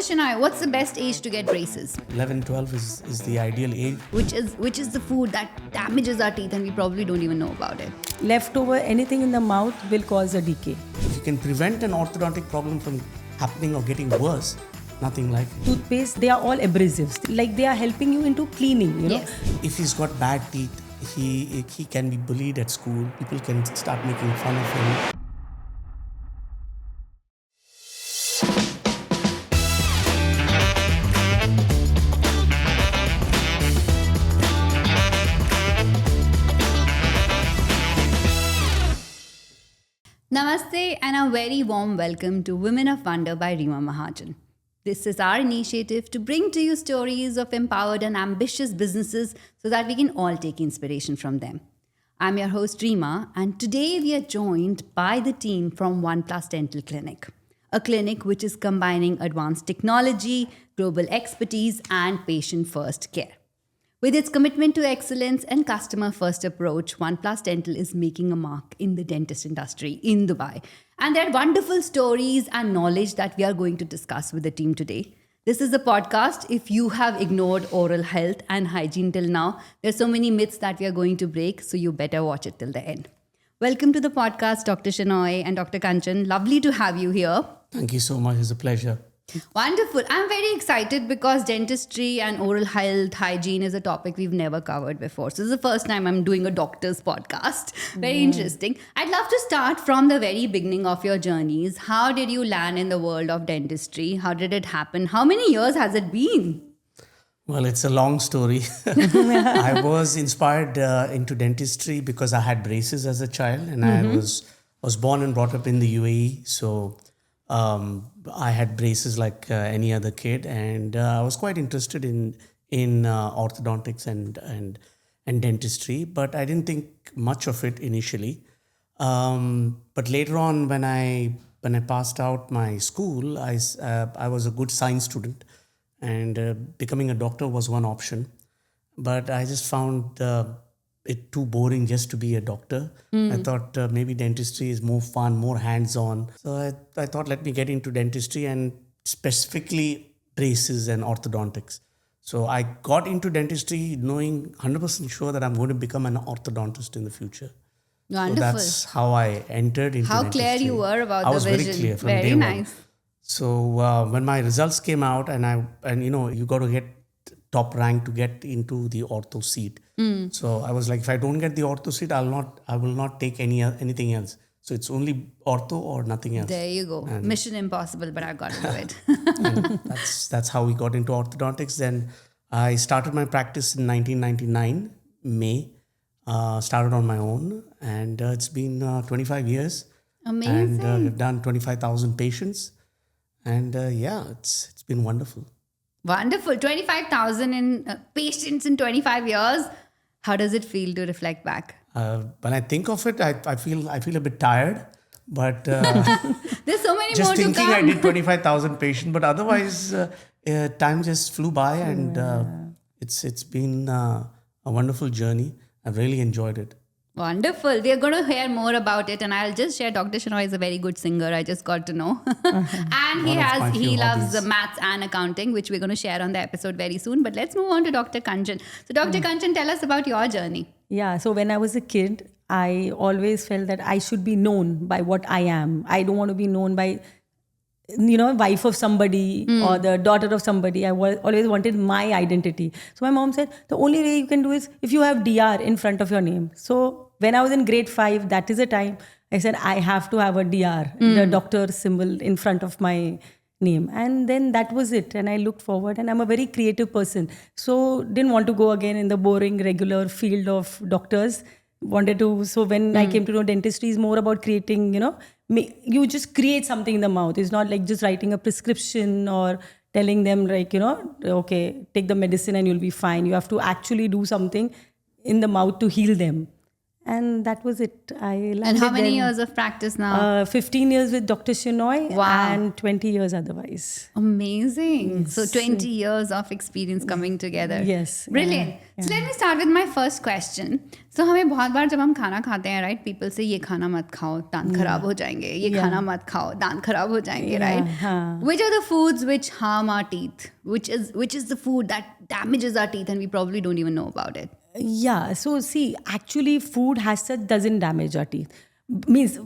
Shenoy, what's the best age to get braces? 11, 12 is the ideal age. Which is the food that damages our teeth and we probably don't even know about it. Leftover anything in the mouth will cause a decay. If you can prevent an orthodontic problem from happening or getting worse, nothing like it. Toothpaste, they are all abrasives. Like they are helping you into cleaning, you know. Yes. If he's got bad teeth, he can be bullied at school. People can start making fun of him. Namaste and a very warm welcome to Women of Wonder by Reema Mahajan. This is our initiative to bring to you stories of empowered and ambitious businesses so that we can all take inspiration from them. I'm your host Reema, and today we are joined by the team from OnePlus Dental Clinic, a clinic which is combining advanced technology, global expertise, and patient-first care. With its commitment to excellence and customer-first approach, OnePlus Dental is making a mark in the dentist industry in Dubai. And there are wonderful stories and knowledge that we are going to discuss with the team today. This is a podcast. If you have ignored oral health and hygiene till now, there's so many myths that we are going to break, so you better watch it till the end. Welcome to the podcast, Dr. Shenoy and Dr. Kanchan. Lovely to have you here. Thank you so much. It's a pleasure. Wonderful. I'm very excited because dentistry and oral health, hygiene is a topic we've never covered before. So this is the first time I'm doing a doctor's podcast. Very interesting. I'd love to start from the very beginning of your journeys. How did you land in the world of dentistry? How did it happen? How many years has it been? Well, it's a long story. I was inspired into dentistry because I had braces as a child, and I was born and brought up in the UAE. So I had braces like any other kid, and I was quite interested in orthodontics and dentistry, but I didn't think much of it initially. But later on, when I passed out my school, I was a good science student, and becoming a doctor was one option. But I just found it too boring just to be a doctor. I thought maybe dentistry is more fun, more hands-on. So I thought, let me get into dentistry and specifically braces and orthodontics. So I got into dentistry knowing 100% sure that I'm going to become an orthodontist in the future. Wonderful. So that's how I entered into How dentistry. clear you were about I was the vision. very clear from Very day nice. one. So when my results came out, and you know, you got to get top rank to get into the ortho seat. So I was like, if I don't get the ortho seat, I will not take anything else. So it's only ortho or nothing else. There you go. And Mission impossible, but I've got to do it. and that's how we got into orthodontics. Then I started my practice in 1999, May. Started on my own, and it's been 25 years. Amazing. And I've done 25,000 patients. And it's been wonderful. Wonderful. 25,000 in patients in 25 years. How does it feel to reflect back? When I think of it, I feel a bit tired. But There's so many just more to thinking come. I did 25,000 patients. But otherwise, time just flew by, and it's been a wonderful journey. I've really enjoyed it. Wonderful. We are going to hear more about it, and I'll just share Dr. Shenoy is a very good singer. I just got to know. And One of my few he loves hobbies. maths and accounting, which we're going to share on the episode very soon. But let's move on to Dr. Kanchan. So Dr. Kanchan, tell us about your journey. Yeah, so when I was a kid, I always felt that I should be known by what I am. I don't want to be known by, wife of somebody or the daughter of somebody. I always wanted my identity. So my mom said, the only way you can do is if you have DR in front of your name. So when I was in grade 5, that is the time I said, I have to have a DR, the doctor symbol in front of my name. And then that was it. And I looked forward, and I'm a very creative person. So didn't want to go again in the boring, regular field of doctors. So when I came to know dentistry is more about creating, you just create something in the mouth. It's not like just writing a prescription or telling them like, okay, take the medicine and you'll be fine. You have to actually do something in the mouth to heal them. And that was it. I landed And how many then. years of practice now? 15 years with Dr. Shenoy Wow. and 20 years otherwise. Amazing. So 20 years of experience coming together. Yes. Brilliant. So let me start with my first question. So हमें बहुत बार जब हम खाना खाते हैं, right? People say ये खाना मत खाओ, दांत खराब हो जाएंगे. ये खाना मत खाओ, दांत खराब हो जाएंगे, right? हाँ. Which are the foods which harm our teeth? Which is the food that damages our teeth and we probably don't even know about it? Yeah. So see, actually food has such doesn't damage our teeth. Means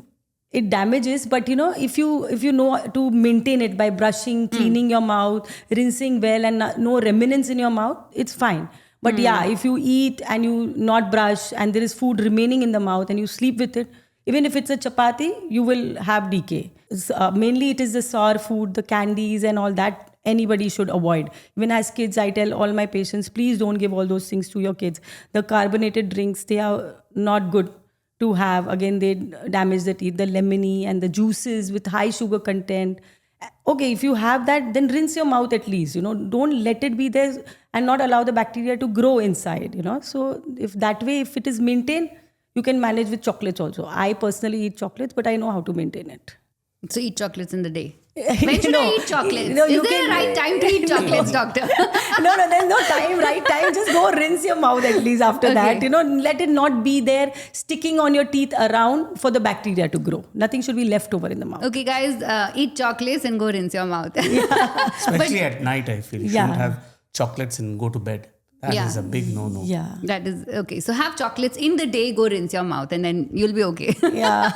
it damages, but if you know to maintain it by brushing, cleaning your mouth, rinsing well, and no remnants in your mouth, it's fine. But yeah, if you eat and you not brush and there is food remaining in the mouth and you sleep with it, even if it's a chapati, you will have decay. Mainly it is the sour food, the candies and all that anybody should avoid. Even as kids, I tell all my patients, please don't give all those things to your kids. The carbonated drinks, they are not good to have. Again, they damage the teeth. The lemony and the juices with high sugar content. Okay, if you have that, then rinse your mouth at least. Don't let it be there and not allow the bacteria to grow inside. So if that way, if it is maintained, you can manage with chocolates also. I personally eat chocolates, but I know how to maintain it. So eat chocolates in the day. When should I eat chocolates? No, Is there a right time to eat chocolates, doctor? No, there's no right time. Just go rinse your mouth at least after that. Let it not be there sticking on your teeth around for the bacteria to grow. Nothing should be left over in the mouth. Okay, guys, eat chocolates and go rinse your mouth. Especially at night, I feel. You shouldn't have chocolates and go to bed. That is a big no-no. Yeah. That is okay. So have chocolates in the day, go rinse your mouth and then you'll be okay. Yeah.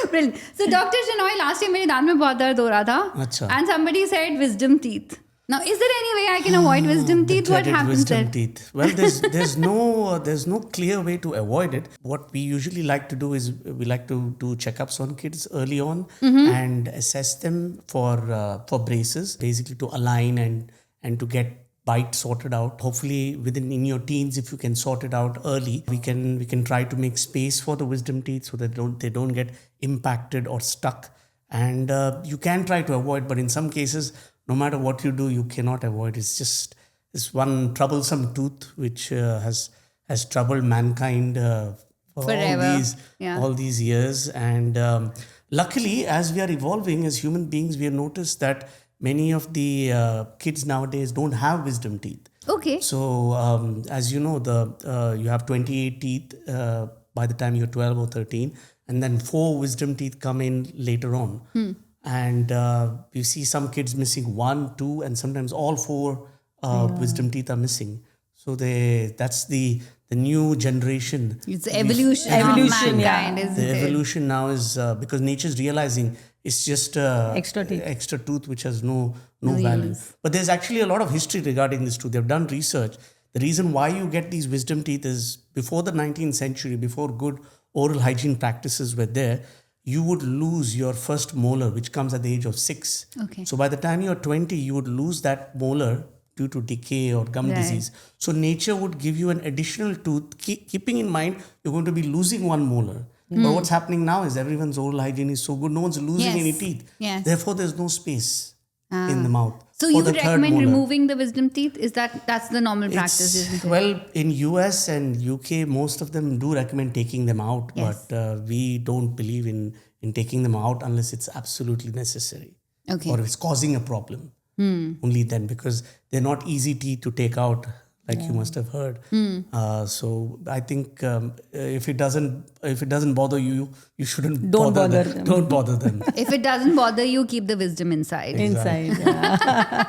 Brilliant. So Dr. Shenoy, last time मेरे दांत में बहुत दर्द हो रहा था. अच्छा. And somebody said wisdom teeth. Now, is there any way I can avoid wisdom teeth? What happens wisdom there? teeth. Well, there's no clear way to avoid it. What we usually like to do is we like to do checkups on kids early on and assess them for braces, basically to align and to get bite sorted out. Hopefully in your teens, if you can sort it out early, we can try to make space for the wisdom teeth so that they don't get impacted or stuck. And you can try to avoid, but in some cases, no matter what you do, you cannot avoid. It's just this one troublesome tooth which has troubled mankind for Forever. all these years. And luckily, as we are evolving as human beings, we have noticed that many of the kids nowadays don't have wisdom teeth. Okay. So as you know, you have 28 teeth by the time you're 12 or 13, and then 4 wisdom teeth come in later on. And you see some kids missing 1, 2, and sometimes all 4 wisdom teeth are missing. So that's the new generation. It's evolution of mankind, isn't The it? evolution now is because nature's realizing it's just Extra tooth which has no value. But there's actually a lot of history regarding this tooth. They've done research. The reason why you get these wisdom teeth is before the 19th century, before good oral hygiene practices were there, you would lose your first molar, which comes at the age of 6. Okay. So by the time you're 20, you would lose that molar due to decay or gum disease. So nature would give you an additional tooth, keeping in mind you're going to be losing 1 molar. But what's happening now is everyone's oral hygiene is so good, no one's losing any teeth. Yes. Therefore, there's no space in the mouth. So for you the would third recommend molar. removing the wisdom teeth? That's the normal practice, isn't it? Well, in US and UK, most of them do recommend taking them out, Yes. but we don't believe in taking them out unless it's absolutely necessary. Okay. Or if it's causing a problem. Only then, because they're not easy teeth to take out, like you must have heard. So I think if it doesn't bother you, you shouldn't Don't bother them. them. Don't bother them. If it doesn't bother you, keep the wisdom inside. Inside. Yeah.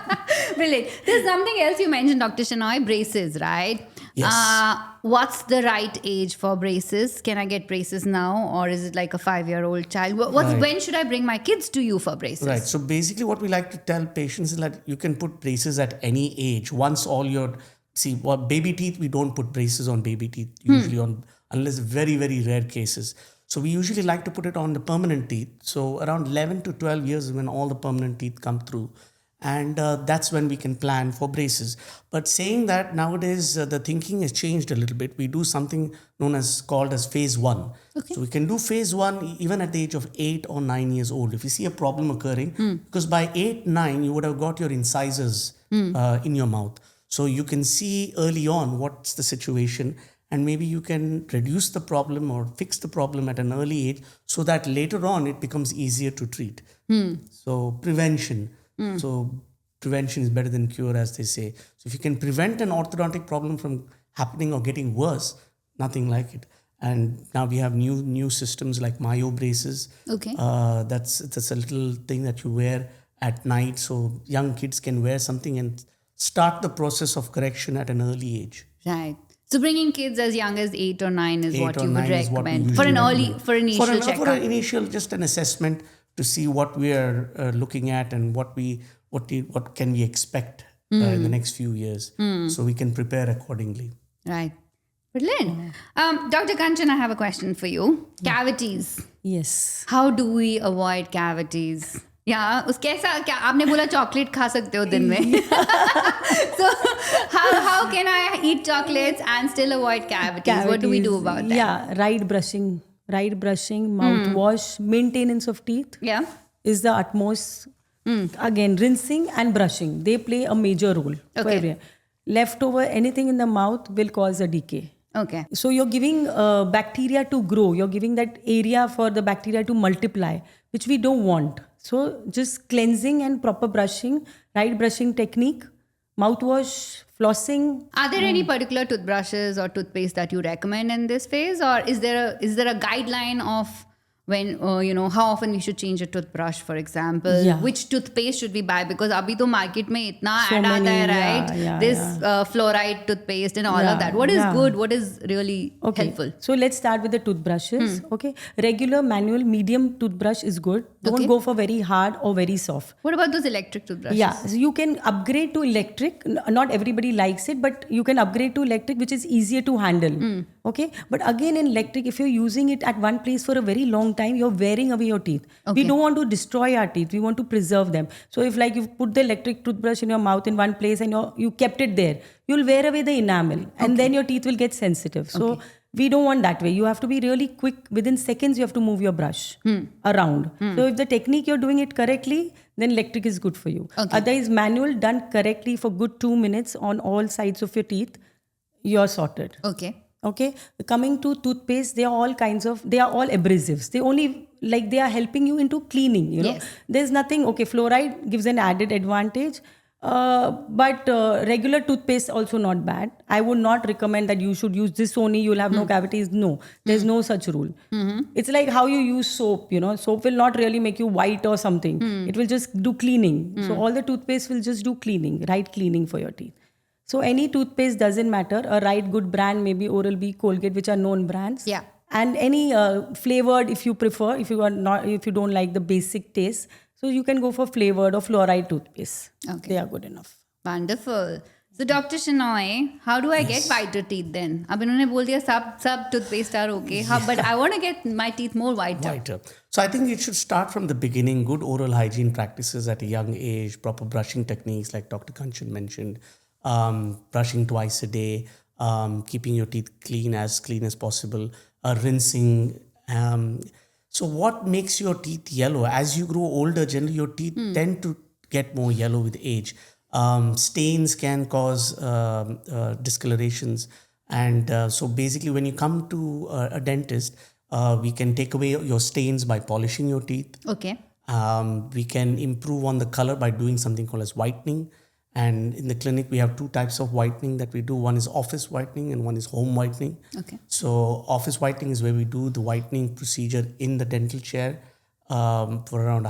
Brilliant. There's something else you mentioned, Dr. Shenoy, braces, right? Yes. What's the right age for braces? Can I get braces now, or is it like a 5-year-old child? When should I bring my kids to you for braces? Right. So basically what we like to tell patients is that you can put braces at any age. Once all your, baby teeth, we don't put braces on baby teeth, usually unless very, very rare cases. So we usually like to put it on the permanent teeth. So around 11 to 12 years is when all the permanent teeth come through. And that's when we can plan for braces. But saying that, nowadays the thinking has changed a little bit. We do something called as phase 1. Okay. So we can do phase 1 even at the age of 8 or 9 years old. If you see a problem occurring, because by 8, 9, you would have got your incisors in your mouth. So you can see early on what's the situation. and maybe you can reduce the problem or fix the problem at an early age so that later on it becomes easier to treat. So prevention. So prevention is better than cure, as they say. So if you can prevent an orthodontic problem from happening or getting worse, nothing like it. And now we have new systems like Myo braces. Okay. That's a little thing that you wear at night, so young kids can wear something and start the process of correction at an early age. Right. So bringing kids as young as 8 or 9 is what you would recommend For initial checkup. For an initial, just an assessment to see what we are looking at and what can we expect in the next few years, so we can prepare accordingly. Right. Brilliant. Dr. Kanchan, I have a question for you. Cavities. Yes. How do we avoid cavities? Yeah, कैसा क्या आपने बोला chocolate खा सकते हो दिन में. So how can I eat chocolates and still avoid cavities? What do we do about that? Yeah, right brushing, mouthwash, maintenance of teeth. Yeah. Is the utmost. Again, rinsing and brushing, they play a major role. for Okay. everyone. Leftover anything in the mouth will cause a decay. Okay. So you're giving bacteria to grow. You're giving that area for the bacteria to multiply, which we don't want. So just cleansing and proper brushing, right brushing technique, mouthwash, flossing. Are there any particular toothbrushes or toothpaste that you recommend in this phase, or is there a guideline of when how often we should change a toothbrush, for example? Yeah. Which toothpaste should we buy? Because abhi to market mein itna So ad aata hai, many, right? yeah, This fluoride toothpaste and all Yeah, of that. What is yeah. good? What is really Okay. helpful? So let's start with the toothbrushes. Okay. Regular manual medium toothbrush is good. Don't Okay. go for very hard or very soft. What about those electric toothbrushes? Yeah, so you can upgrade to electric. Not everybody likes it, but you can upgrade to electric, which is easier to handle. Okay, but again in electric, if you're using it at one place for a very long time, you're wearing away your teeth. Okay. We don't want to destroy our teeth. We want to preserve them. So if like you put the electric toothbrush in your mouth in one place and you kept it there, you'll wear away the enamel, and then your teeth will get sensitive. So we don't want that way. You have to be really quick. Within seconds, you have to move your brush around. So if the technique you're doing it correctly, then electric is good for you. Okay. Otherwise, manual done correctly for good 2 minutes on all sides of your teeth, you're sorted. Okay. Okay. Coming to toothpaste, they are all abrasives. They are helping you into cleaning, Yes. There's nothing, fluoride gives an added advantage. But regular toothpaste also not bad. I would not recommend that you should use this only, you'll have no cavities. No, there's no such rule. It's like how you use soap, soap will not really make you white or something. It will just do cleaning. So all the toothpaste will just do cleaning, right cleaning for your teeth. So any toothpaste doesn't matter. A right good brand, maybe Oral-B, Colgate, which are known brands. Yeah. And any flavored, if you prefer, if you don't like the basic taste, so you can go for flavored or fluoride toothpaste. Okay. They are good enough. Wonderful. So Dr. Shenoy, how do I get whiter teeth then? अब इन्होंने बोल दिया सब toothpaste are okay. But I want to get my teeth more whiter. So I think it should start from the beginning. Good oral hygiene practices at a young age, proper brushing techniques like Dr. Kanchan mentioned, brushing twice a day, keeping your teeth clean as possible, rinsing. So what makes your teeth yellow? As you grow older, generally your teeth tend to get more yellow with age. Stains can cause discolorations. And so basically when you come to a dentist, we can take away your stains by polishing your teeth. Okay. We can improve on the color by doing something called as whitening. And in the clinic, we have 2 types of whitening that we do. One is office whitening and one is home whitening. Okay. So office whitening is where we do the whitening procedure in the dental chair for around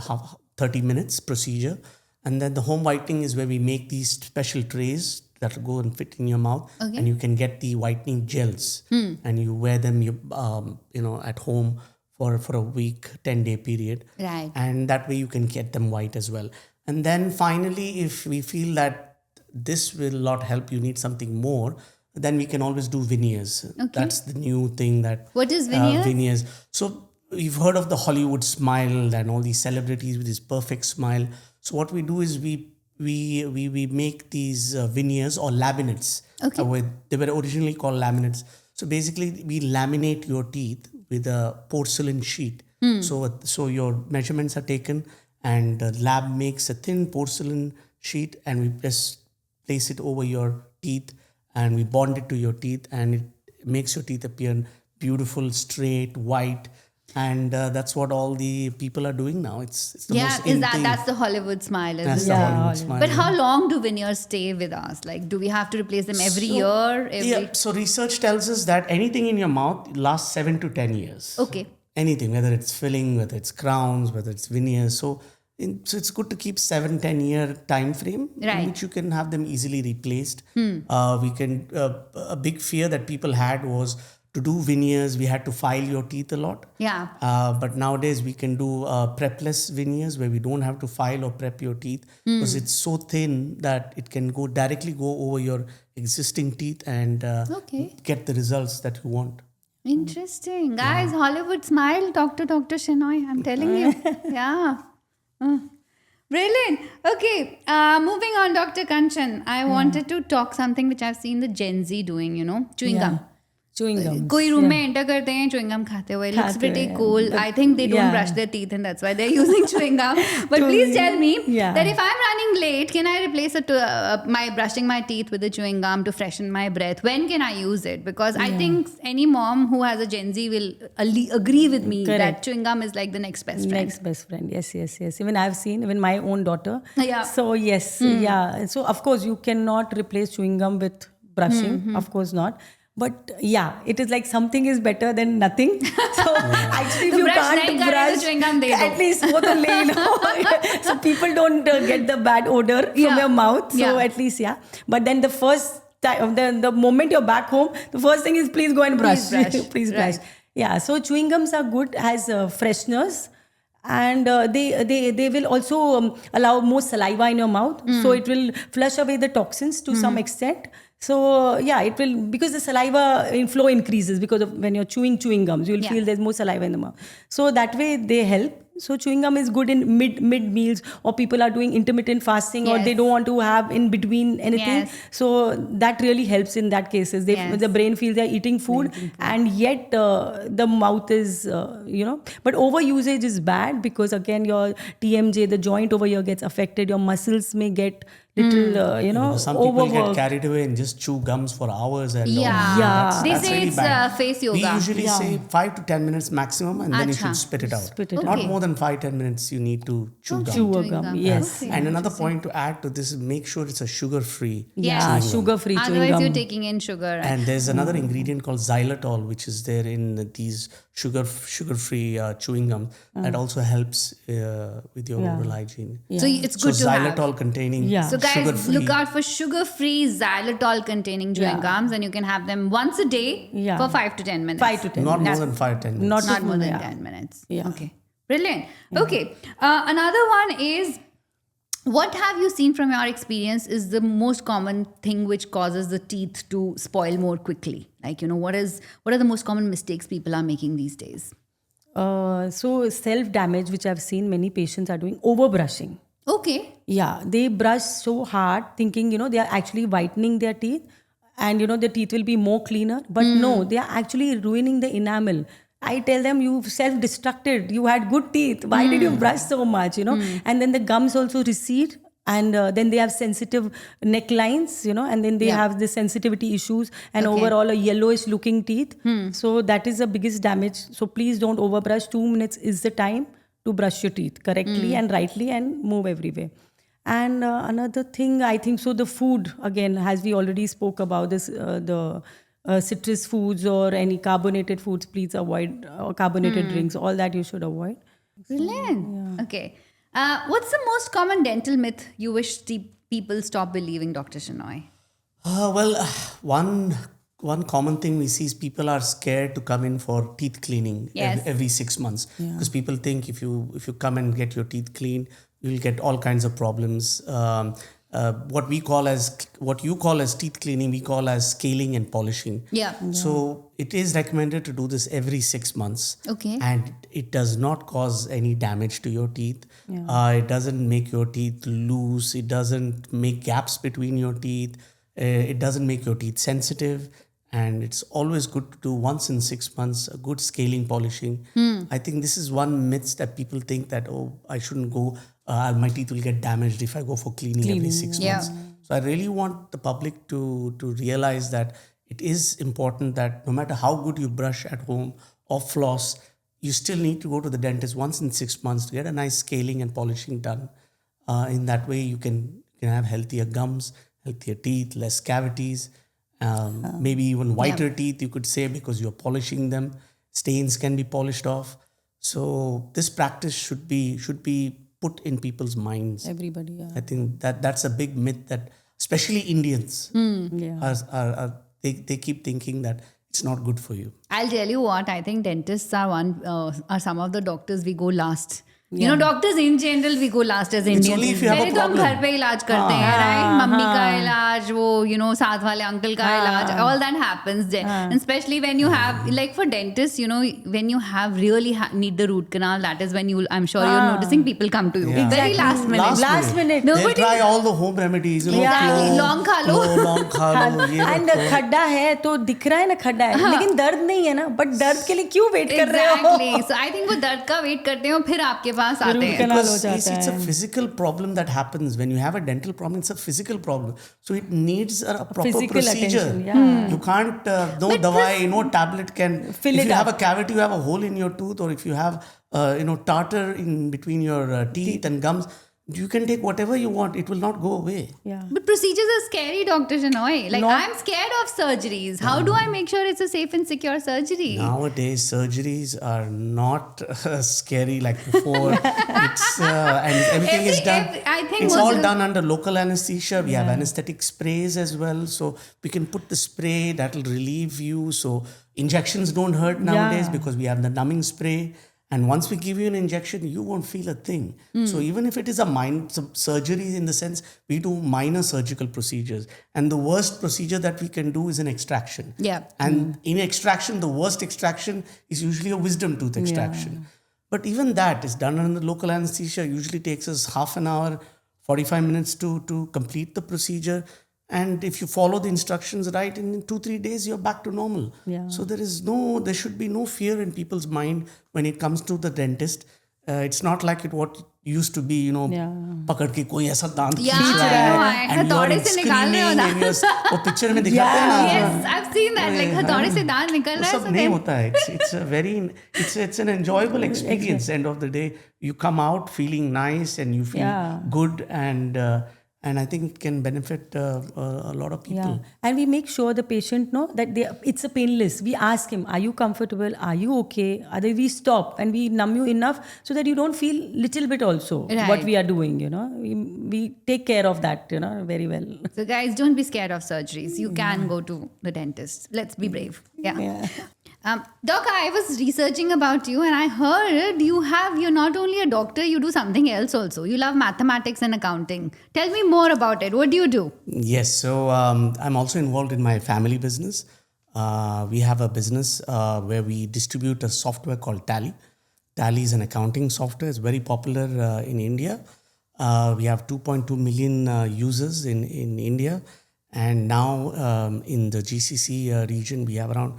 30 minutes procedure. And then the home whitening is where we make these special trays that will go and fit in your mouth. Okay. And you can get the whitening gels and you wear them at home for a week, 10-day period. Right. And that way you can get them white as well. And then finally, if we feel that this will not help, you need something more, then we can always do veneers. Okay. That's the new thing that... What is veneers? Veneers. So you've heard of the Hollywood smile and all these celebrities with this perfect smile. So what we do is we make these veneers or laminates. Okay. They were originally called laminates. So basically, we laminate your teeth with a porcelain sheet. So your measurements are taken, and the lab makes a thin porcelain sheet, and we place it over your teeth, and we bond it to your teeth, and makes your teeth appear beautiful, straight, white. And that's what all the people are doing now. It's the most in thing. That's the Hollywood smile, That's isn't the it? Hollywood smile. But how long do veneers stay with us? Like, do we have to replace them every year? Yeah. So research tells us that anything in your mouth lasts 7 to 10 years. Okay. Anything, whether it's filling, whether it's crowns, whether it's veneers. So it's good to keep 7-10 year time frame in which you can have them easily replaced. A big fear that people had was to do veneers, we had to file your teeth a lot. Yeah. But nowadays we can do prepless veneers where we don't have to file or prep your teeth because it's so thin that it can directly go over your existing teeth and get the results that you want. Interesting. Guys, Hollywood smile, Dr. Shenoy, I'm telling you. Yeah. Brilliant. Okay, moving on, Dr. Kanchan. I wanted to talk something which I've seen the Gen Z doing, chewing gum. Chewing gum. कोई room में enter करते हैं chewing gum खाते हुए. Looks pretty cool. I think they don't brush their teeth and that's why they're using chewing gum. But please tell me that if I'm running late, can I replace my brushing my teeth with the chewing gum to freshen my breath? When can I use it? Because I think any mom who has a Gen Z will agree with me that chewing gum is like the next best friend. Next best friend. Yes. Even I've seen, even my own daughter. Yeah. So yes, yeah. So of course you cannot replace chewing gum with brushing. Of course not. But yeah, it is like something is better than nothing. So actually, if you can't brush, at least so people don't get the bad odor from your mouth. So at least, But then the first time, the moment you're back home, the first thing is please go and brush. Please brush. Yeah, so chewing gums are good as fresheners. And they will also allow more saliva in your mouth. So it will flush away the toxins to some extent. So it will, because the saliva inflow increases because of when you're chewing gums, you'll feel there's more saliva in the mouth. So that way they help. So chewing gum is good in mid meals, or people are doing intermittent fasting, or they don't want to have in between anything. So that really helps in that cases. The brain feels they're eating food, and yet the mouth is, But overusage is bad because again your TMJ, the joint over here gets affected. Your muscles may get little, some people get carried away and just chew gums for hours and They say really it's bad. face yoga. We usually say 5 to 10 minutes maximum, and then you should spit it out. Not more than 5-10 minutes you need to chew gum. Chew gum. Yes. And another point to add to this is make sure it's a sugar-free. Sugar-free chewing gum. Otherwise you're taking in sugar. And there's another ingredient called xylitol, which is there in these sugar-free chewing gum that also helps with your oral hygiene. So it's good to have. Xylitol containing So guys, look out for sugar-free xylitol containing chewing gums, and you can have them once a day for 5 to 10 minutes. 5 to 10 Not minutes. more than 5-10 minutes. Not more than 10 minutes. Yeah. Okay. Brilliant. Okay. Another one is, what have you seen from your experience is the most common thing which causes the teeth to spoil more quickly? Like, what are the most common mistakes people are making these days? So self-damage, which I've seen many patients are doing, overbrushing. Okay. Yeah, they brush so hard thinking, they are actually whitening their teeth and, the teeth will be more cleaner. But no, they are actually ruining the enamel. I tell them, you've self-destructed. You had good teeth. Why did you brush so much, And then the gums also recede. And then they have sensitive necklines, and then they have the sensitivity issues and overall a yellowish looking teeth. So that is the biggest damage. So please don't overbrush. 2 minutes is the time to brush your teeth correctly and rightly and move everywhere. And another thing, I think, so the food, again, as we already spoke about this, the citrus foods or any carbonated foods, please avoid, carbonated drinks, all that you should avoid. Brilliant. Okay. What's the most common dental myth you wish people stop believing, Dr. Shenoy? One common thing we see is people are scared to come in for teeth cleaning every 6 months because people think if you come and get your teeth cleaned, you'll get all kinds of problems. What you call as teeth cleaning, we call as scaling and polishing. So it is recommended to do this every 6 months. Okay. And it does not cause any damage to your teeth. It doesn't make your teeth loose. It doesn't make gaps between your teeth. It doesn't make your teeth sensitive. And it's always good to do once in 6 months a good scaling polishing. I think this is one myth that people think that, I shouldn't go. My teeth will get damaged if I go for cleaning every 6 months. So I really want the public to realize that it is important that no matter how good you brush at home or floss, you still need to go to the dentist once in 6 months to get a nice scaling and polishing done. In that way, you can have healthier gums, healthier teeth, less cavities, maybe even whiter teeth, you could say, because you're polishing them. Stains can be polished off. So this practice should be put in people's minds. Everybody, yeah. I think that's a big myth that especially Indians they keep thinking that it's not good for you. I'll tell you what, I think dentists are some of the doctors we go last. You know, doctors in general we go last as Indians. only if you have a पहले तो हम problem. घर पे इलाज करते हैं, right? Mummy का इलाज, वो साथ वाले uncle का इलाज, all that happens there. And especially when you have, like for dentists, when you have really need the root canal, that is when I'm sure you're noticing people come to you. Yeah. Very last minute. Last minute. They'll Nobody- try all the home remedies. Exactly. Long खा लो. long खा लो, ये and रखो. खड्डा है तो दिख रहा है ना खड्डा है, लेकिन दर्द नहीं है ना, बट दर्द के लिए क्यों वेट कर रहे हो? Exactly. So I think वो दर्द का वेट करते हैं और फिर आपके पास आते हैं. Because it's a physical problem that happens when you have a dental problem. It's a physical problem, so it needs a proper Physical procedure. attention, You can't no dawai, no tablet can. Fill if it you up. have a cavity, you have a hole in your tooth, or if you have tartar in between your teeth and gums, you can take whatever you want. It will not go away. Yeah. But procedures are scary, Dr. Shenoy. Like, I'm scared of surgeries. How do I make sure it's a safe and secure surgery? Nowadays, surgeries are not scary like before. And everything is done. I think it's most all of the- done under local anesthesia. We have anesthetic sprays as well. So we can put the spray that will relieve you. So injections don't hurt nowadays because we have the numbing spray. And once we give you an injection, you won't feel a thing. So even if it is some surgery in the sense, we do minor surgical procedures. And the worst procedure that we can do is an extraction. Yeah. And in extraction, the worst extraction is usually a wisdom tooth extraction. But even that is done under local anesthesia. Usually takes us half an hour, 45 minutes to complete the procedure. And if you follow the instructions right, in 2-3 days, you're back to normal. Yeah. So there should be no fear in people's mind when it comes to the dentist. It's not like what used to be, पकड़ के कोई ऐसा दांत खींच रहा है, and you're हथौड़े से निकाल रहे हो screaming, and वो पिक्चर में दिखाते हैं ना. Yes, I've seen that. Like, हथौड़े से दांत निकल रहा है. सब नहीं होता है. It's an enjoyable experience. End of the day, you come out feeling nice and you feel good, and I think it can benefit a lot of people. Yeah. And we make sure the patient know that it's a painless. We ask him, are you comfortable? Are you okay? Otherwise we stop and we numb you enough so that you don't feel little bit also what we are doing, We take care of that, very well. So guys, don't be scared of surgeries. You can go to the dentist. Let's be brave. Yeah. Doc, I was researching about you and I heard you're not only a doctor, you do something else also. You love mathematics and accounting. Tell me more about it. What do you do? Yes, so I'm also involved in my family business. We have a business where we distribute a software called Tally. Tally is an accounting software. It's very popular in India. We have 2.2 million users in India. And now in the GCC region, we have around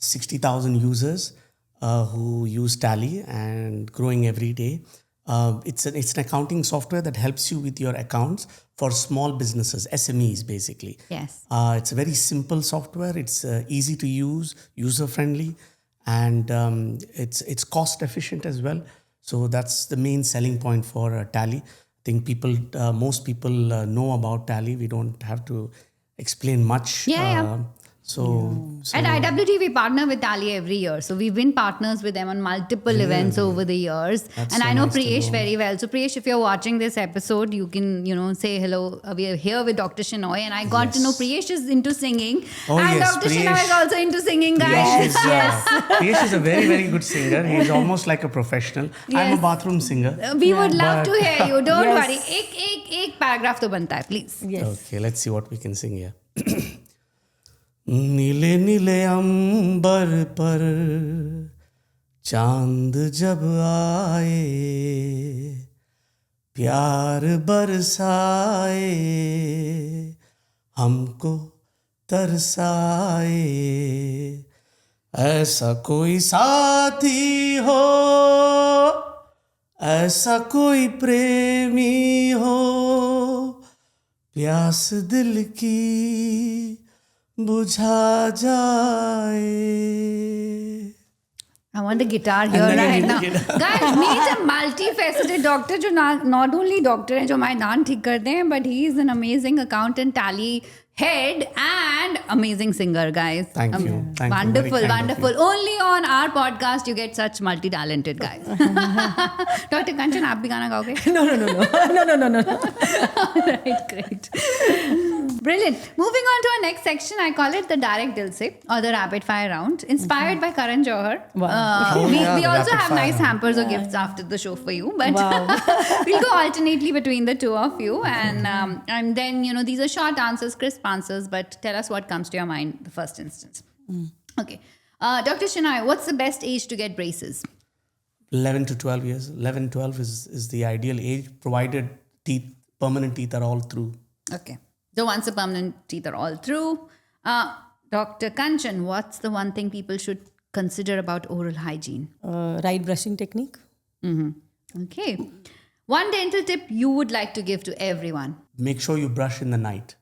60,000 users who use Tally and growing every day. It's an accounting software that helps you with your accounts for small businesses, SMEs basically. Yes. It's a very simple software. It's easy to use, user-friendly, and it's cost efficient as well. So that's the main selling point for Tally. I think most people know about Tally. We don't have to explain much. At IWT, we partner with Tally every year. So we've been partners with them on multiple events over the years. That's and so I know nice to Priyesh know. very well. So Priyesh, if you're watching this episode, you can, say hello. We are here with Dr. Shenoy. And I got to know Priyesh is into singing. Oh, and yes, Dr. Shenoy Priyesh. is also into singing, guys. Priyesh is a very, very good singer. He's almost like a professional. I'm a bathroom singer. We would love to hear you. Don't Yes. worry. एक paragraph तो बनता है, please. Yes. Okay, let's see what we can sing here. नीले नीले अंबर पर चांद जब आए, प्यार बरसाए, हमको तरसाए, ऐसा कोई साथी हो, ऐसा कोई प्रेमी हो, प्यास दिल की बुझा जाए. I want a guitar here then right you now. need it. Guys, meet a multifaceted doctor जो not only doctor है जो हमारे दांत ठीक करते हैं, but he is an amazing accountant, tally head and amazing singer, guys. Thank you. Thank you. Wonderful, Very kind of wonderful. you. Only on our podcast you get such multi-talented guys. Dr. Kanchan, आप भी गाना गाओगे? No. Right, great. Brilliant. Moving on to our next section, I call it the direct dil se or the rapid fire round, inspired by Karan Johar. Wow. We the also rapid have fire nice round. hampers or gifts after the show for you, but Wow. we'll go alternately between the two of you, and then these are short answers, crisp answers, but tell us what comes to your mind the first instance. Okay, Dr. Shenoy, what's the best age to get braces? 11 to 12 years. 11, 12 is the ideal age, provided permanent teeth are all through. Okay. So once the permanent teeth are all through, Dr. Kanchan, what's the one thing people should consider about oral hygiene? Right brushing technique. Okay. One dental tip you would like to give to everyone. Make sure you brush in the night.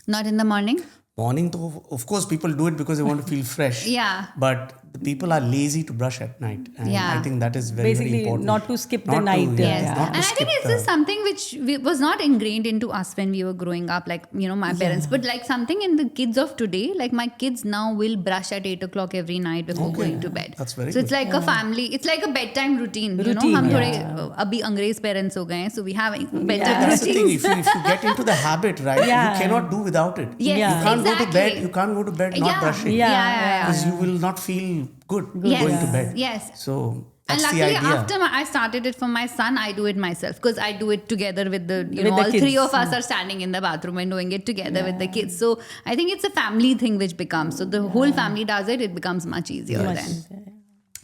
Not in the morning? Morning, though, of course, people do it because they want to feel fresh. Yeah. But the people are lazy to brush at night. And Yeah. I think that is very, Basically, very important. not to skip the Not to- night. Yes. Yeah. not to And I think skip this is something which was not ingrained into us when we were growing up, like, my parents, but like something in the kids of today, like my kids now will brush at 8 o'clock every night before going to bed. That's very So it's good. like a family, it's like a bedtime routine. Routine, हम थोड़े yeah. अभी अंग्रेज parents हो गए हैं, so we have bedtime That's the thing. routines. If you get into the habit, right, Yeah. you cannot do without it. Yes, Yeah. You can't go to exactly. bed. You can't go to bed not brushing. Yeah. Because you will not feel good Yes. going to bed. Yes. So And that's the luckily, idea. after I started it for my son, I do it myself because I do it together with the, With the all three kids. of us are standing in the bathroom and doing it together with the kids. So I think it's a family thing which becomes, so the whole family does it, it becomes much easier then.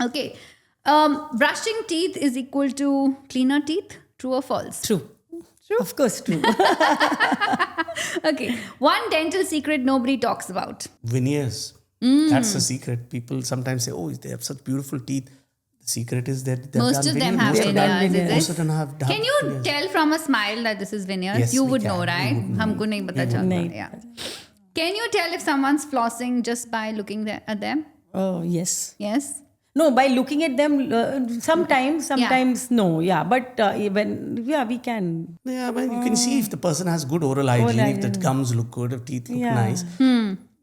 Okay. Brushing teeth is equal to cleaner teeth, true or false? True. Of course, true. Okay. One dental secret nobody talks about. Veneers. That's the secret. People sometimes say, oh, they have such beautiful teeth. The secret is that they've Most done of them veneers. have Most of them- veneers, is Most it? of them have done Can you veneers. tell from a smile that this is veneers? Yes, You we would can. know, We right? would know. हमको नहीं पता चलता. नहीं. Yeah. Can you tell if someone's flossing just by looking at them? Oh, yes. Yes. No, by looking at them, sometimes no. Yeah, but we can. Yeah, but you can see if the person has good oral hygiene, if the gums look good, if teeth look Yeah. nice.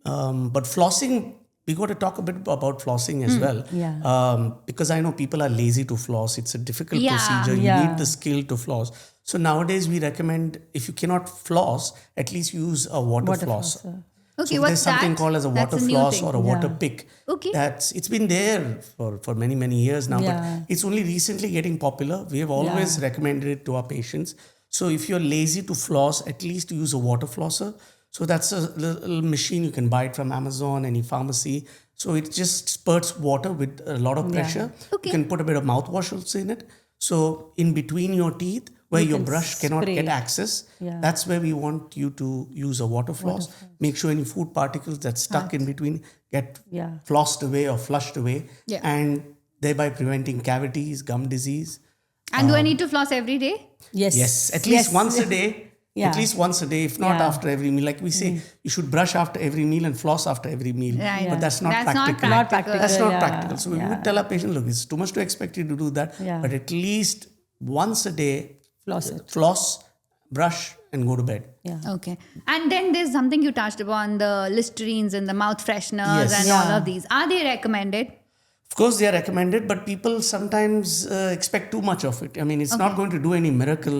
But flossing, we got to talk a bit about flossing as well. Yeah. Because I know people are lazy to floss. It's a difficult Yeah. procedure. You Yeah. need the skill to floss. So nowadays we recommend if you cannot floss, at least use a water floss. flosser. Okay, So what's there's something that? called as a That's water a new floss thing. or a water Yeah. pick. Okay. It's been there for many, many years now, Yeah. but it's only recently getting popular. We have always recommended it to our patients. So if you're lazy to floss, at least use a water flosser. So that's a little machine. You can buy it from Amazon, any pharmacy. So it just spurts water with a lot of pressure. Okay. You can put a bit of mouthwash also in it. So in between your teeth, where your can brush cannot spray. get access, Yeah. that's where we want you to use a water floss. Make sure any food particles that's stuck in between get Yeah. flossed away or flushed away, Yeah. and thereby preventing cavities, gum disease. And do I need to floss every day? Yes. Yes, at least once a day. Yeah. At least once a day, if not Yeah. after every meal. Like we say, you should brush after every meal and floss after every meal. Right. But that's not That's practical. not practical. That's not Yeah. practical. So we would tell our patient, look, it's too much to expect you to do that. Yeah. But at least once a day, Floss it. floss, brush, and go to bed. Yeah. Okay. And then there's something you touched upon, the Listerines and the mouth fresheners Yes. and all of these. Are they recommended? Of course, they are recommended, but people sometimes expect too much of it. I mean, it's not going to do any miracle.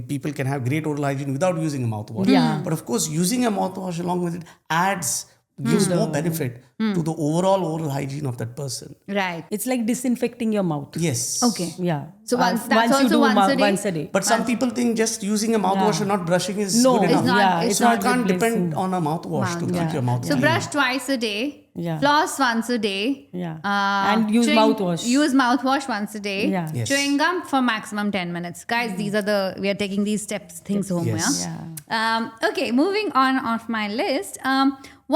People can have great oral hygiene without using a mouthwash. Yeah. But of course, using a mouthwash along with it gives more benefit to the overall oral hygiene of that person. Right. It's like disinfecting your mouth. Yes. Okay. Yeah. So that's also you do once a day? once a day. But some people think just using a mouthwash and not brushing is No, good enough. not- yeah, it's it's So you not can't replacing. depend on a mouthwash to keep your mouth So clean. brush twice a day. Yeah. Floss once a day. Yeah. And use chewing- mouthwash. Use mouthwash once a day. Yeah. Yes. Chewing gum for maximum 10 minutes. Guys, these are we are taking these things home. Yes. Yeah. Okay, moving on off my list.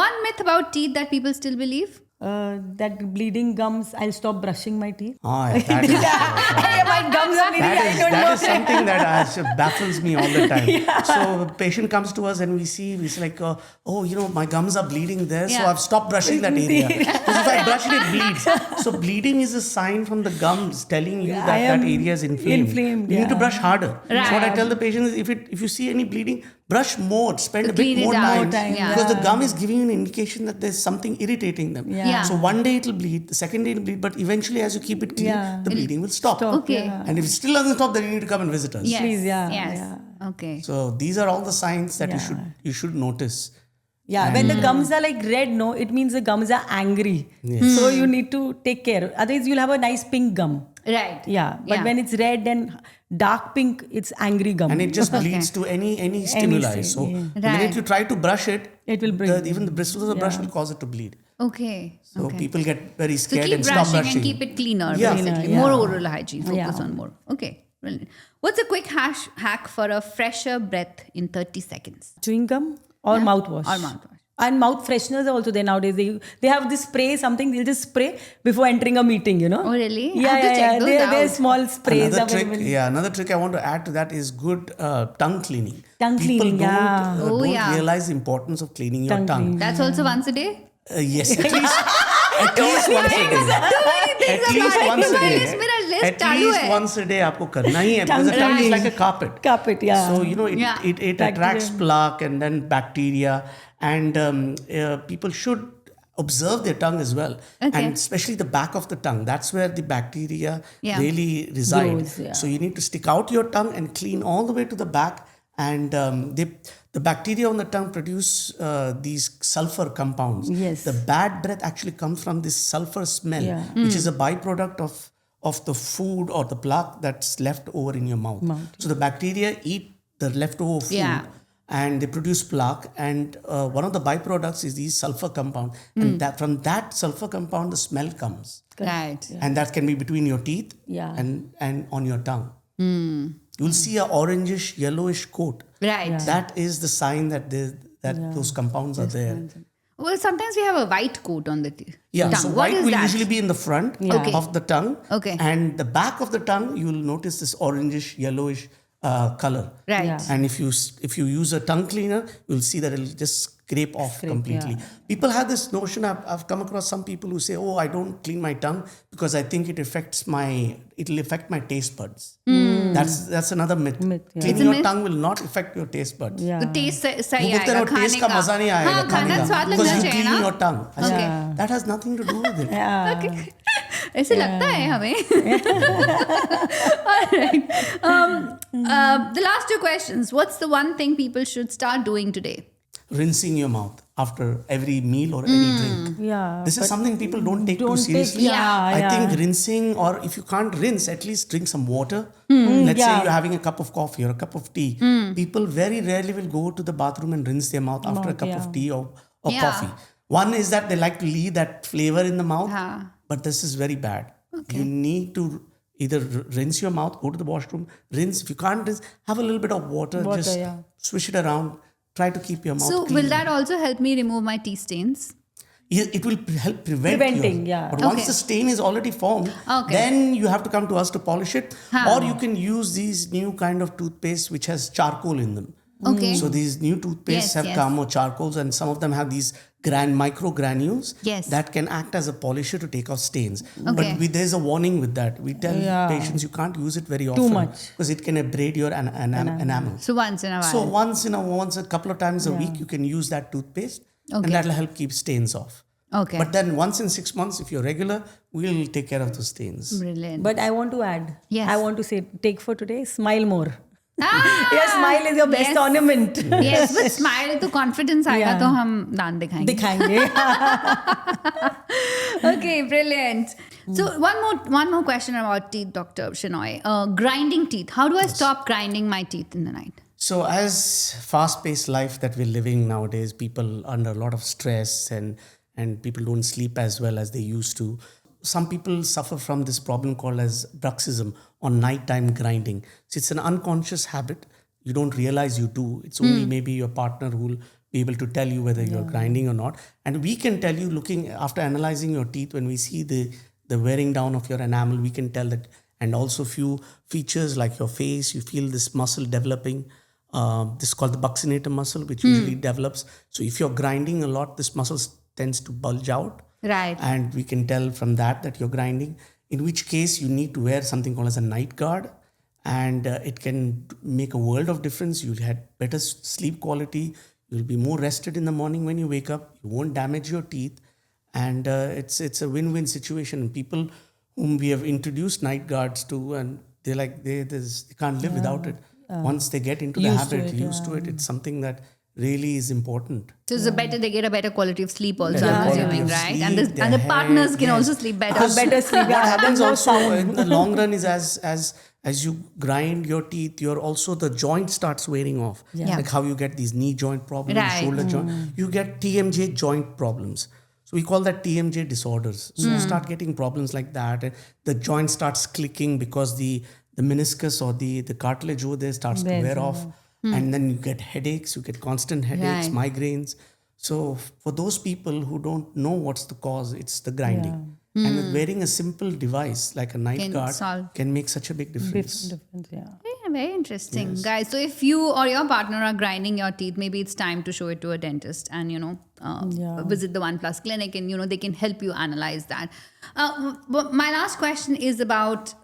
One myth about teeth that people still believe. That bleeding gums, I'll stop brushing my teeth. That is, My gums are bleeding, I don't know. that is something that baffles me all the time. So a patient comes to us and we see, it's like, my gums are bleeding there, so Yeah. I've stopped brushing that area. Because if I brush it bleeds. So bleeding is a sign from the gums telling you that that area is inflamed. You need to brush harder. Right. So what I tell the patients is, if you see any bleeding, brush more, spend a Clean bit it more out. time. Yeah. Because the gum is giving you an indication that there's something irritating them. Yeah. So one day it'll bleed, the second day it'll bleed, but eventually as you keep it clean, Yeah. the bleeding will stop. Okay. And if it still doesn't stop, then you need to come and visit us. Yes. Please, yeah, Yes. yeah. Okay. So these are all the signs that Yeah. you should notice. Yeah, when the gums are like red, no, it means the gums are angry. So you need to take care. Otherwise, you'll have a nice pink gum. Right. Yeah, but when it's red and dark pink, it's angry gum. And it just bleeds to any stimuli. So the Right. minute you try to brush it, It will bring. even the bristles of the brush will cause it to bleed. Okay. So people get very So scared keep and stop brushing brushing. and keep it cleaner, Yeah. basically. Yeah. More oral hygiene. Focus Yeah. on more. Okay. Brilliant. What's a quick hack for a fresher breath in 30 seconds? Chewing gum or mouthwash. Or mouthwash. And mouth fresheners are also there nowadays. They have this spray, something they'll just spray before entering a meeting, you know. Oh, really? I Yeah, have to yeah, check yeah. those There's out. small sprays Another trick I want to add to that is good tongue cleaning. Tongue People cleaning, don't, yeah. don't Yeah. realize the importance of cleaning your Tongue tongue. cleaning. That's also once a day? Yes, at least once a day. At least once a day. मेरा list At चालू least है. once a day आपको करना ही है because the tongue is like a carpet. Carpet, yeah. So Yeah. it attracts plaque and then bacteria, and people should observe their tongue as well, Okay. and especially the back of the tongue. That's where the bacteria Yeah. really reside. Grows, yeah. So you need to stick out your tongue and clean all the way to the back, and the bacteria on the tongue produce these sulfur compounds. Yes. The bad breath actually comes from this sulfur smell, Yeah. which is a byproduct of the food or the plaque that's left over in your mouth. So the bacteria eat the leftover food. Yeah. And they produce plaque, and one of the byproducts is these sulfur compound, and that from that sulfur compound the smell comes, Right. and that can be between your teeth Yeah. and on your tongue. You'll see a orangish yellowish coat. Right. That is the sign that those compounds are there. Well, sometimes we have a white coat on the Yeah, tongue. so What white is will that? usually be in the front Okay. of the tongue, Okay. and the back of the tongue you will notice this orangish yellowish color. Right. Yeah. And if you use a tongue cleaner, you'll see that it'll just scrape off completely. People have this notion. I've come across some people who say, "Oh, I don't clean my tongue because I think it'll affect my taste buds." That's another myth. yeah. It's Cleaning a your myth? tongue will not affect your taste buds. Yeah. तो test सही वो बोलते आएगा हैं, खाने taste का का मजा नहीं आएगा हाँ, खाने खाना का स्वाद because लगना you चाहिए clean ना your tongue. I said, Yeah. that has nothing to do with it. Yeah. ऐसे लगता है हमें Alright. The last two questions. What's the one thing people should start doing today? Rinsing your mouth after every meal or any drink. Yeah. This is something people don't take too Don't take- seriously. yeah, I yeah. think rinsing, or if you can't rinse, at least drink some water. Let's say yeah. you're having a cup of coffee or a cup of tea. People very rarely will go to the bathroom and rinse their mouth after a cup of tea or Yeah. coffee. One is that they like to leave that flavor in the mouth, but this is very bad. You need to either rinse your mouth, go to the washroom, rinse. If you can't rinse, have a little bit of water, just yeah. swish it around. Try to keep your mouth So clean. will that also help me remove my tea stains? It will help Preventing, yours. yeah. But Okay. once the stain is already formed, Okay. then you have to come to us to polish it. Or you can use these new kind of toothpaste which has charcoal in them. Okay. So these new toothpastes Yes, have yes. come with charcoals, and some of them have these micro granules Yes. that can act as a polisher to take off stains. Okay. But there's a warning with that. We tell patients you can't use it very often much. because it can abrade your enamel. So once in a while. So once a couple of times a week, you can use that toothpaste, Okay. and that'll help keep stains off. Okay. But then once in 6 months, if you're regular, we'll take care of those stains. Brilliant. But I want to add. Yes. I want to say, take for today, smile more. Ah! Your smile is your best Yes. ornament. Yes, with smile तो confidence आएगा Yeah. तो हम दांत दिखाएंगे. दिखाएंगे. Okay, brilliant. So one more question about teeth, Dr. Shenoy. Grinding teeth. How do I stop grinding my teeth in the night? So as fast-paced life that we're living nowadays, people under a lot of stress and people don't sleep as well as they used to. Some people suffer from this problem called as bruxism or nighttime grinding. So it's an unconscious habit. you don't realize you do. It's only maybe your partner who will be able to tell you whether you're grinding or not. And we can tell you, looking after analyzing your teeth, when we see the wearing down of your enamel, we can tell that. And also few features like your face, you feel this muscle developing. This is called the buccinator muscle, which usually develops. So if you're grinding a lot, this muscle tends to bulge out. Right. And we can tell from that you're grinding, in which case you need to wear something called as a night guard. And it can make a world of difference. You'll have better sleep quality. You'll be more rested in the morning when you wake up. You won't damage your teeth. And it's a win-win situation. And people whom we have introduced night guards to, and they're like, they can't live without it. Once they get into the habit, used to it, it's something that really is important. So it's they get a better quality of sleep also, Better I'm quality assuming, of right? sleep, And the their partners hair, can yes. also sleep better. Better sleep. What happens also in the long run is as you grind your teeth, also the joint starts wearing off. Yeah. Like how you get these knee joint problems, Right. shoulder joint. You get TMJ joint problems. So we call that TMJ disorders. So you start getting problems like that. The joint starts clicking because the meniscus or the cartilage over there starts to wear off. And then you get headaches, you get constant headaches, Right. migraines. So for those people who don't know what's the cause, it's the grinding. And with wearing a simple device like a night Can guard solve. can make such a big difference. Difference, yeah. Yeah, very interesting, guys. So if you or your partner are grinding your teeth, maybe it's time to show it to a dentist and visit the OnePlus Clinic, and they can help you analyze that. But my last question is about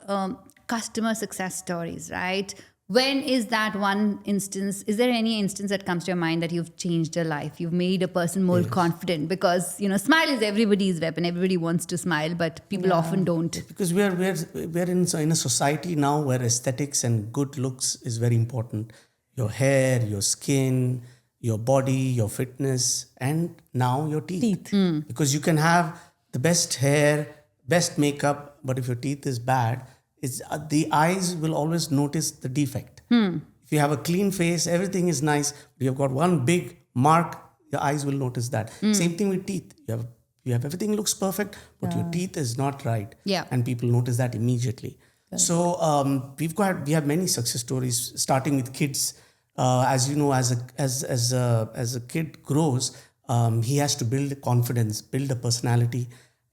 customer success stories, right? When is that one instance? Is there any instance that comes to your mind that you've changed a life? You've made a person more confident, because smile is everybody's weapon. Everybody wants to smile, but people often don't. Because we're in a society now where aesthetics and good looks is very important. Your hair, your skin, your body, your fitness, and now your teeth. Because you can have the best hair, best makeup, but if your teeth is bad, the eyes will always notice the defect. If you have a clean face, everything is nice, but you've got one big mark, your eyes will notice that. Same thing with teeth. You have everything looks perfect, but your teeth is not right. Yeah. And people notice that immediately. So we have many success stories, starting with kids. As you know, as a kid grows, he has to build confidence, build a personality.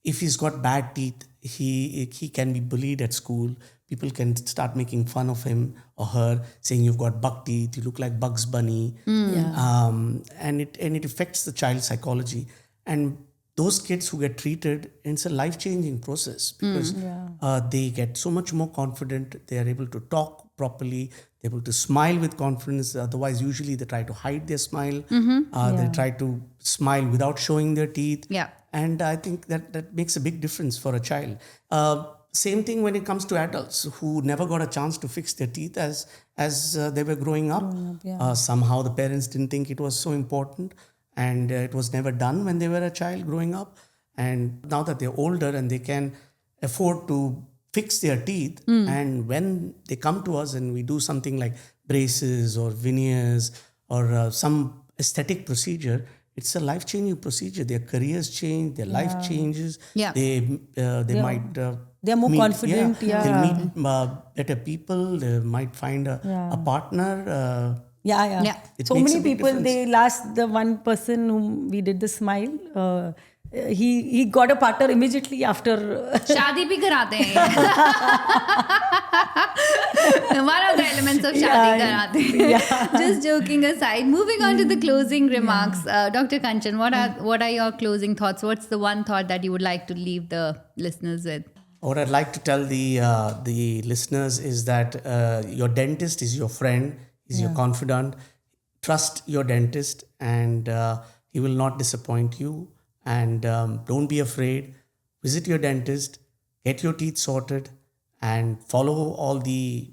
If he's got bad teeth, he can be bullied at school. People can start making fun of him or her, saying you've got buck teeth, you look like Bugs Bunny. And it affects the child's psychology. And those kids who get treated, it's a life-changing process, because they get so much more confident. They are able to talk properly. They're able to smile with confidence. Otherwise, usually they try to hide their smile. They try to smile without showing their teeth. Yeah. And I think that makes a big difference for a child. Same thing when it comes to adults who never got a chance to fix their teeth as they were growing up. Somehow the parents didn't think it was so important, and it was never done when they were a child growing up. And now that they're older and they can afford to fix their teeth, and when they come to us and we do something like braces or veneers or some aesthetic procedure, it's a life-changing procedure. Their careers change, their life changes. Yeah. They might They're more confident. They'll meet better people. They might find a partner. Yeah. It So makes many a big people, the one person whom we did the smile, he got a partner immediately after. शादी भी कराते हैं. One of the elements of शादी कराते हैं. Just joking aside, moving on to the closing remarks. Dr. Kanchan, what are your closing thoughts? What's the one thought that you would like to leave the listeners with? What I'd like to tell the listeners is that your dentist is your friend, is your confidant. Trust your dentist, and he will not disappoint you. And don't be afraid. Visit your dentist, get your teeth sorted, and follow all the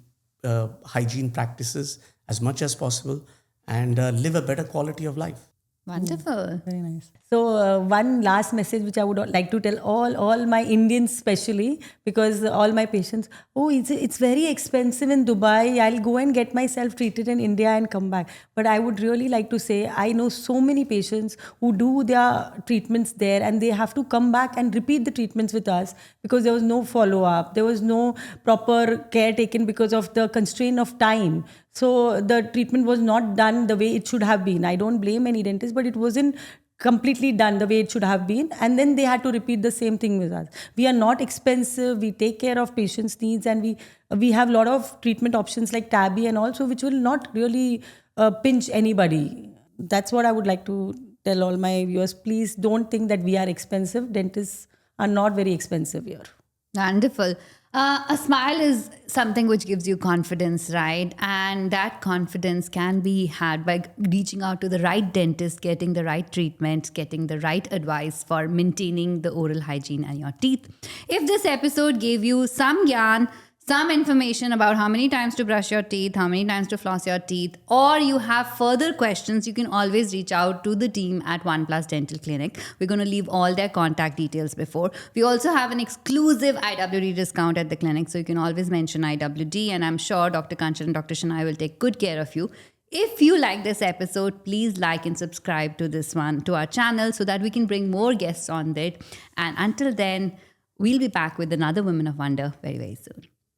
hygiene practices as much as possible, and live a better quality of life. Wonderful. Very nice. So one last message which I would like to tell all my Indians, especially because all my patients, it's very expensive in Dubai. I'll go and get myself treated in India and come back. But I would really like to say, I know so many patients who do their treatments there, and they have to come back and repeat the treatments with us because there was no follow-up. There was no proper care taken because of the constraint of time. So the treatment was not done the way it should have been. I don't blame any dentist, but it wasn't completely done the way it should have been. And then they had to repeat the same thing with us. We are not expensive. We take care of patients' needs, and we have a lot of treatment options like tabby and also, which will not really pinch anybody. That's what I would like to tell all my viewers. Please don't think that we are expensive. Dentists are not very expensive here. Wonderful. A smile is something which gives you confidence, right? And that confidence can be had by reaching out to the right dentist, getting the right treatment, getting the right advice for maintaining the oral hygiene and your teeth. If this episode gave you some yarn, some information about how many times to brush your teeth, how many times to floss your teeth, or you have further questions, you can always reach out to the team at OnePlus Dental Clinic. We're going to leave all their contact details before. We also have an exclusive IWD discount at the clinic, so you can always mention IWD, and I'm sure Dr. Kanchan and Dr. Shenoy will take good care of you. If you like this episode, please like and subscribe to this one, to our channel, so that we can bring more guests on it. And until then, we'll be back with another Women of Wonder very, very soon.